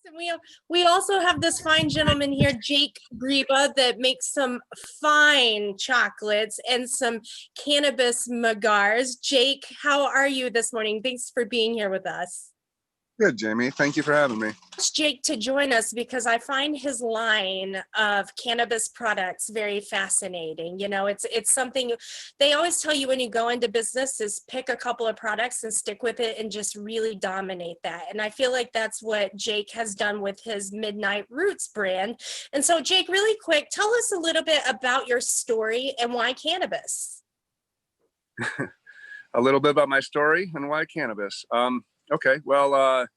And we also have this fine gentleman here, Jake Greba, that makes some fine chocolates and some cannabis Magars. Jake, how are you this morning? Thanks for being here with us. Good, Jamie. Thank you for having me. It's Jake to join us because I find his line of cannabis products very fascinating. You know, it's something they always tell you when you go into business is pick a couple of products and stick with it and just really dominate that. And I feel like that's what Jake has done with his Midnight Roots brand. And so, Jake, really quick, tell us a little bit about your story and why cannabis. A little bit about my story and why cannabis. Okay, well,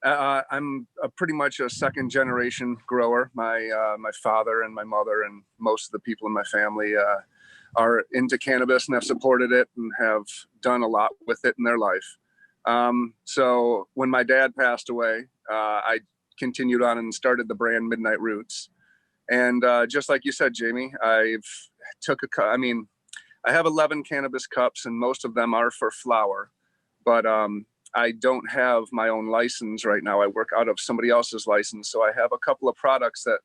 I'm pretty much a second generation grower. My father and my mother and most of the people in my family are into cannabis and have supported it and have done a lot with it in their life. So when my dad passed away, I continued on and started the brand Midnight Roots. And just like you said, Jamie, I have 11 cannabis cups and most of them are for flower, but I don't have my own license right now. I work out of somebody else's license. So I have a couple of products that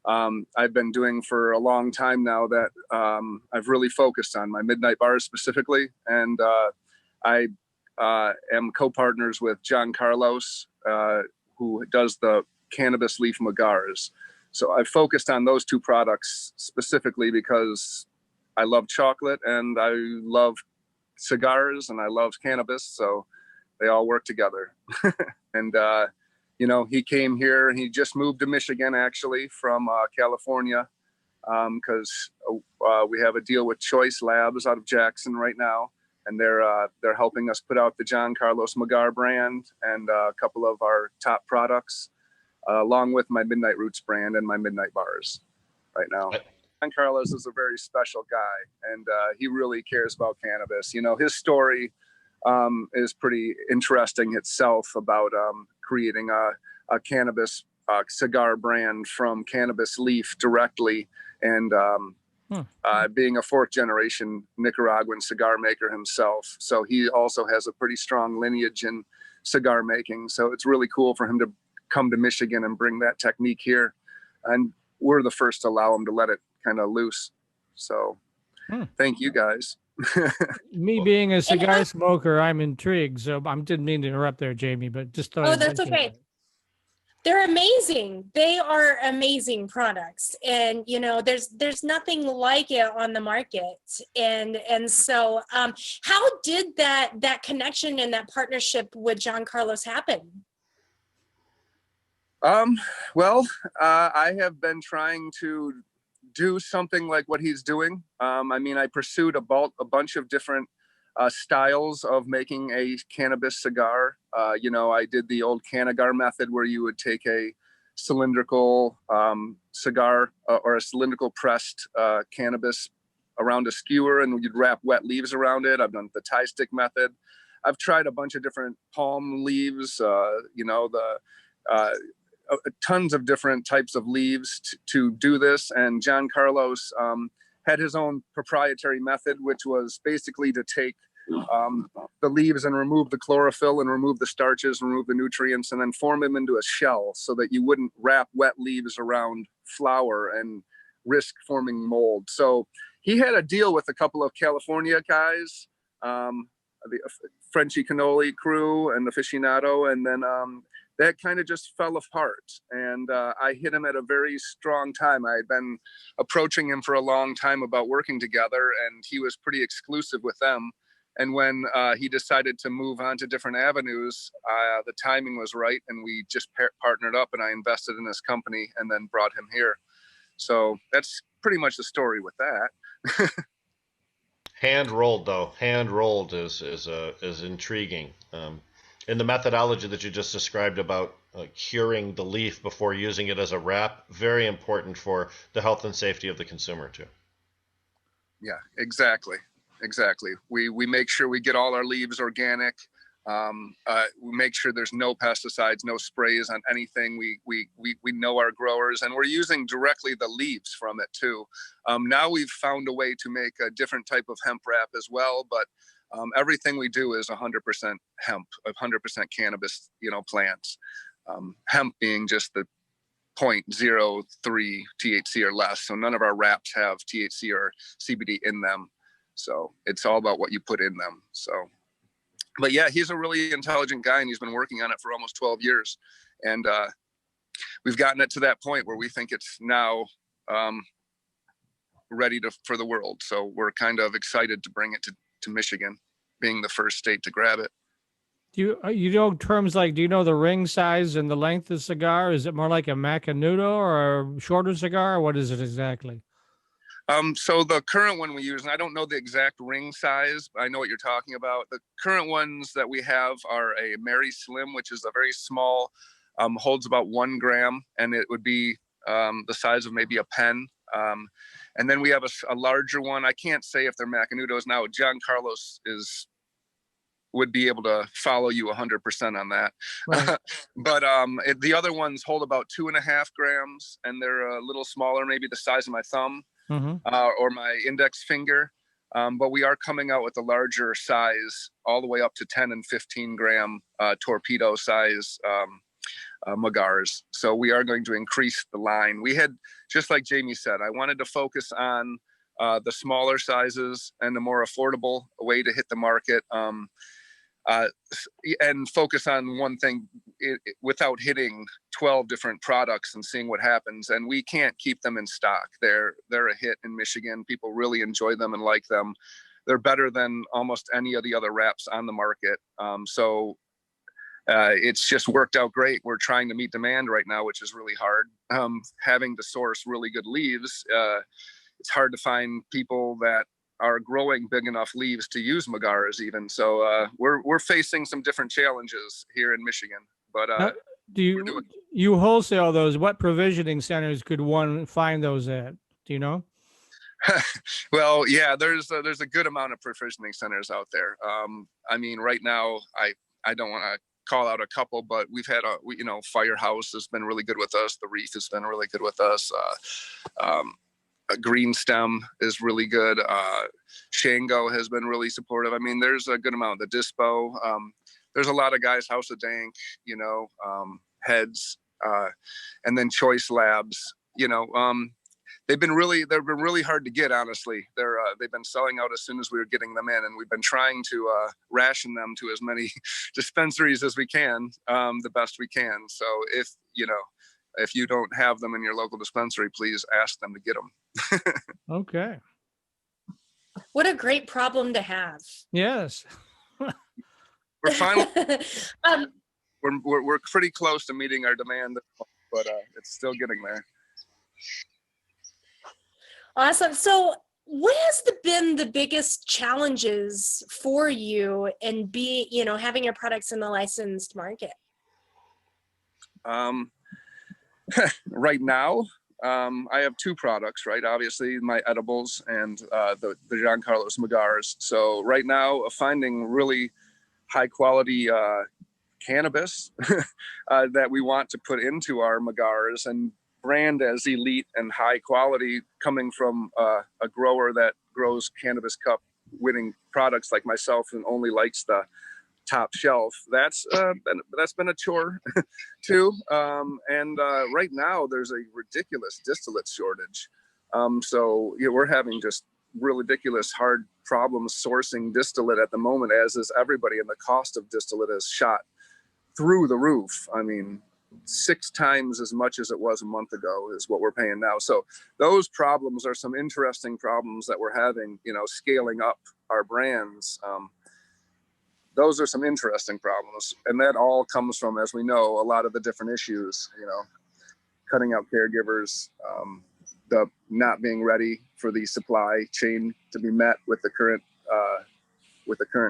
I've been doing for a long time now that I've really focused on, my Midnight Bars specifically. And I am co-partners with John Carlos, who does the cannabis leaf Magars. So I focused on those two products specifically because I love chocolate and I love cigars and I love cannabis. So they all work together. And, you know, he came here, he just moved to Michigan actually from California because we have a deal with Choice Labs out of Jackson right now. And they're helping us put out the John Carlos Magar brand and a couple of our top products, along with my Midnight Roots brand and my Midnight Bars right now. John Carlos is a very special guy and he really cares about cannabis. You know, his story is pretty interesting itself about creating a cannabis cigar brand from cannabis leaf directly and being a fourth generation Nicaraguan cigar maker himself. So he also has a pretty strong lineage in cigar making. So it's really cool for him to come to Michigan and bring that technique here. And we're the first to allow him to let it kind of loose. So thank you guys. Me being a cigar smoker, I'm intrigued. So I didn't mean to interrupt there, Jamie, but just thought. Oh, that's okay. They're amazing. They are amazing products, and you know, there's nothing like it on the market. And so, how did that connection and that partnership with John Carlos happen? Well, I have been trying to do something like what he's doing. I mean, I pursued a bunch of different styles of making a cannabis cigar. You know, I did the old Canagar method where you would take a cylindrical cigar or a cylindrical pressed cannabis around a skewer and you'd wrap wet leaves around it. I've done the tie stick method. I've tried a bunch of different palm leaves, you know, tons of different types of leaves to do this. And John Carlos had his own proprietary method, which was basically to take the leaves and remove the chlorophyll and remove the starches, remove the nutrients, and then form them into a shell so that you wouldn't wrap wet leaves around flour and risk forming mold. So he had a deal with a couple of California guys, the Frenchy Cannoli crew and Aficionado, and then that kind of just fell apart. And I hit him at a very strong time. I had been approaching him for a long time about working together, and he was pretty exclusive with them. And when he decided to move on to different avenues, the timing was right, and we just partnered up, and I invested in this company and then brought him here. So that's pretty much the story with that. Hand rolled, though. Hand rolled is intriguing. And the methodology that you just described about curing the leaf before using it as a wrap, very important for the health and safety of the consumer too. Yeah, exactly. We make sure we get all our leaves organic. We make sure there's no pesticides, no sprays on anything. We know our growers, and we're using directly the leaves from it too. Now we've found a way to make a different type of hemp wrap as well, but everything we do is 100% hemp, 100% cannabis, you know, plants. hemp being just the 0.03 THC or less. So none of our wraps have THC or CBD in them. So it's all about what you put in them. So, but yeah, he's a really intelligent guy, and he's been working on it for almost 12 years. And we've gotten it to that point where we think it's now ready for the world. So we're kind of excited to bring it to Michigan, being the first state to grab it. Do you know terms like, do you know the ring size and the length of the cigar? Is it more like a Macanudo or a shorter cigar? Or what is it exactly? So the current one we use, and I don't know the exact ring size, but I know what you're talking about. The current ones that we have are a Mary Slim, which is a very small, holds about 1 gram, and it would be the size of maybe a pen. And then we have a larger one. I can't say if they're Macanudos now. John Carlos would be able to follow you 100% on that. Right. But the other ones hold about 2.5 grams, and they're a little smaller, maybe the size of my thumb or my index finger. But we are coming out with a larger size, all the way up to 10 and 15 gram torpedo size Magars. So we are going to increase the line. We had, just like Jamie said, I wanted to focus on the smaller sizes and a more affordable way to hit the market, and focus on one thing without hitting 12 different products and seeing what happens. And we can't keep them in stock. They're a hit in Michigan. People really enjoy them and like them. They're better than almost any of the other wraps on the market. So it's just worked out great. We're trying to meet demand right now, which is really hard. Having to source really good leaves, it's hard to find people that are growing big enough leaves to use Magars even. So we're facing some different challenges here in Michigan. But do you wholesale those? What provisioning centers could one find those at? Do you know? Well, yeah, there's a good amount of provisioning centers out there. I mean, right now, I don't want to call out a couple, but we've had Firehouse has been really good with us. The Reef has been really good with us. Green Stem is really good. Shango has been really supportive. I mean, there's a good amount. The Dispo, there's a lot of guys. House of Dank, Heads, and then Choice Labs. They've been really hard to get. Honestly, they've been selling out as soon as we were getting them in, and we've been trying to ration them to as many dispensaries as we can, the best we can. So if you don't have them in your local dispensary, please ask them to get them. Okay. What a great problem to have. Yes. We're finally we're pretty close to meeting our demand, but it's still getting there. Awesome. So what has been the biggest challenges for you in having your products in the licensed market? Right now, I have 2 products, right? Obviously, my edibles and the John Carlos Magars. So right now, finding really high quality cannabis that we want to put into our Magars and brand as elite and high quality, coming from a grower that grows cannabis cup winning products like myself and only likes the top shelf. That's been a chore too. And right now there's a ridiculous distillate shortage. So we're having just really ridiculous hard problems sourcing distillate at the moment, as is everybody, and the cost of distillate has shot through the roof. I mean, 6 times as much as it was a month ago is what we're paying now. So those problems are some interesting problems that we're having, scaling up our brands. Those are some interesting problems. And that all comes from, as we know, a lot of the different issues, cutting out caregivers, the not being ready for the supply chain to be met with the current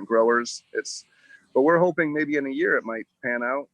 growers. But we're hoping maybe in a year it might pan out.